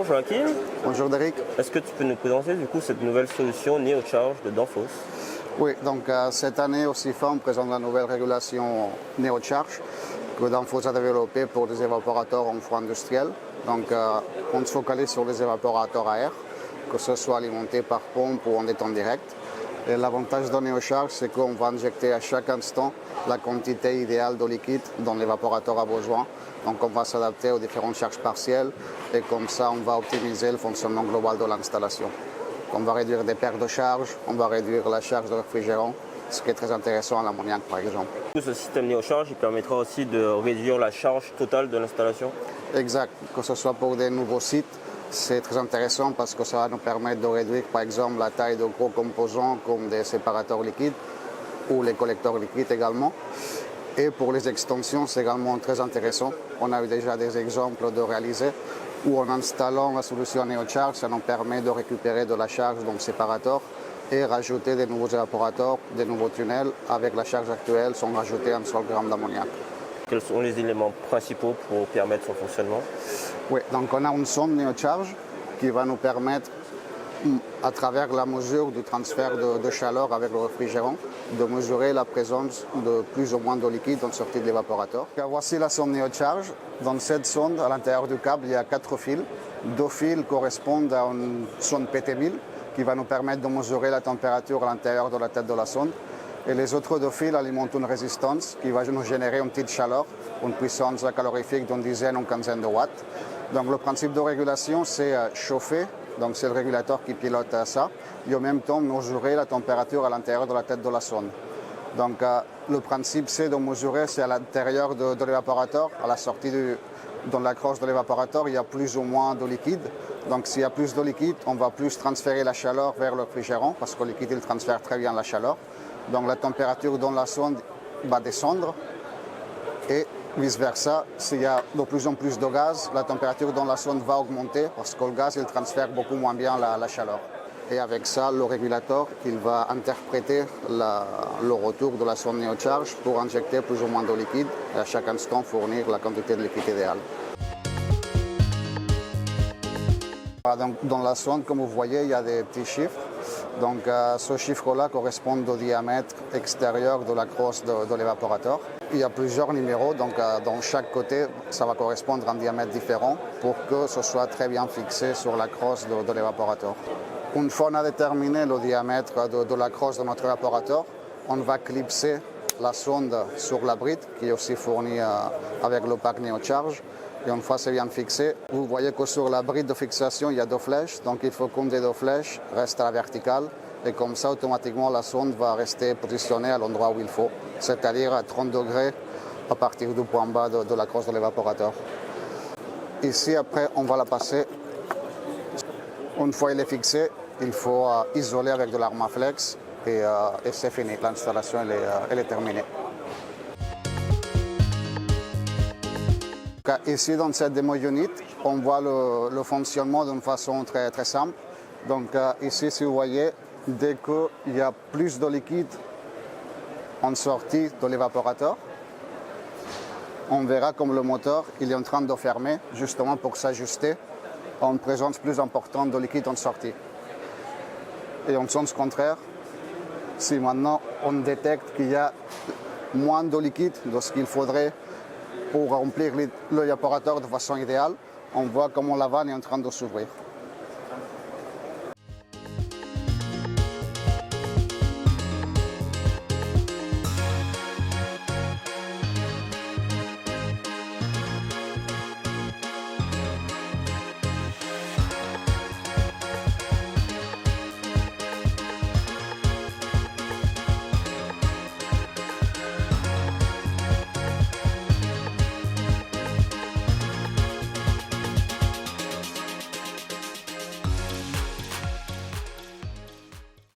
Bonjour Joachim. Bonjour Derek. Est-ce que tu peux nous présenter du coup cette nouvelle solution NeoCharge de Danfoss? Oui, donc cette année aussi on présente la nouvelle régulation NeoCharge que Danfoss a développée pour des évaporateurs en froid industriel. Donc on se focalise sur les évaporateurs à air, que ce soit alimenté par pompe ou en détente direct. Et l'avantage de NeoCharge, c'est qu'on va injecter à chaque instant la quantité idéale d'eau liquide dont l'évaporateur a besoin. Donc on va s'adapter aux différentes charges partielles et comme ça on va optimiser le fonctionnement global de l'installation. On va réduire des pertes de charge, on va réduire la charge de réfrigérant, ce qui est très intéressant à l'ammoniac par exemple. Ce système NeoCharge il permettra aussi de réduire la charge totale de l'installation? Exact, que ce soit pour des nouveaux sites, c'est très intéressant parce que ça va nous permettre de réduire par exemple la taille de gros composants comme des séparateurs liquides ou les collecteurs liquides également. Et pour les extensions, c'est également très intéressant. On a eu déjà des exemples de réaliser où en installant la solution NeoCharge, ça nous permet de récupérer de la charge dans le séparateur et rajouter des nouveaux évaporateurs, des nouveaux tunnels avec la charge actuelle sans rajouter un seul gramme d'ammoniac. Quels sont les éléments principaux pour permettre son fonctionnement? Oui, donc on a une sonde NeoCharge qui va nous permettre, à travers la mesure du transfert de chaleur avec le réfrigérant, de mesurer la présence de plus ou moins d'eau liquide en sortie de l'évaporateur. Voici la sonde NeoCharge. Dans cette sonde, à l'intérieur du câble, il y a 4 fils. 2 fils correspondent à une sonde PT1000 qui va nous permettre de mesurer la température à l'intérieur de la tête de la sonde. Et les autres 2 fils alimentent une résistance qui va nous générer une petite chaleur, une puissance calorifique d'une dizaine ou une quinzaine de watts. Donc le principe de régulation, c'est chauffer, donc c'est le régulateur qui pilote ça, et en même temps mesurer la température à l'intérieur de la tête de la sonde. Donc le principe, c'est de mesurer, c'est à l'intérieur de l'évaporateur, à la sortie dans la crosse de l'évaporateur, il y a plus ou moins de liquide. Donc s'il y a plus de liquide, on va plus transférer la chaleur vers le réfrigérant, parce que le liquide, il transfère très bien la chaleur. Donc la température dans la sonde va descendre et vice-versa, s'il y a de plus en plus de gaz, la température dans la sonde va augmenter parce que le gaz il transfère beaucoup moins bien la chaleur. Et avec ça, le régulateur il va interpréter le retour de la sonde NeoCharge pour injecter plus ou moins de liquide et à chaque instant fournir la quantité de liquide idéale. Donc, dans la sonde, comme vous voyez, il y a des petits chiffres. Donc ce chiffre-là correspond au diamètre extérieur de la crosse de l'évaporateur. Il y a plusieurs numéros, donc dans chaque côté, ça va correspondre à un diamètre différent pour que ce soit très bien fixé sur la crosse de l'évaporateur. Une fois qu'on a déterminé le diamètre de la crosse de notre évaporateur, on va clipser la sonde sur la bride qui est aussi fournie avec le pack NeoCharge. Et une fois c'est bien fixé, vous voyez que sur la bride de fixation, il y a 2 flèches. Donc il faut qu'une des 2 flèches reste à la verticale. Et comme ça, automatiquement, la sonde va rester positionnée à l'endroit où il faut, c'est-à-dire à 30 degrés à partir du point bas de la crosse de l'évaporateur. Ici, après, on va la passer. Une fois elle est fixée, il faut isoler avec de l'Armaflex et c'est fini. L'installation, elle est terminée. Ici, dans cette démo unit, on voit le fonctionnement d'une façon très, très simple. Donc ici, si vous voyez, dès qu'il y a plus de liquide en sortie de l'évaporateur, on verra comme le moteur il est en train de fermer, justement pour s'ajuster à une présence plus importante de liquide en sortie. Et en sens contraire, si maintenant on détecte qu'il y a moins de liquide de ce qu'il faudrait pour remplir l'évaporateur de façon idéale, on voit comment la vanne est en train de s'ouvrir.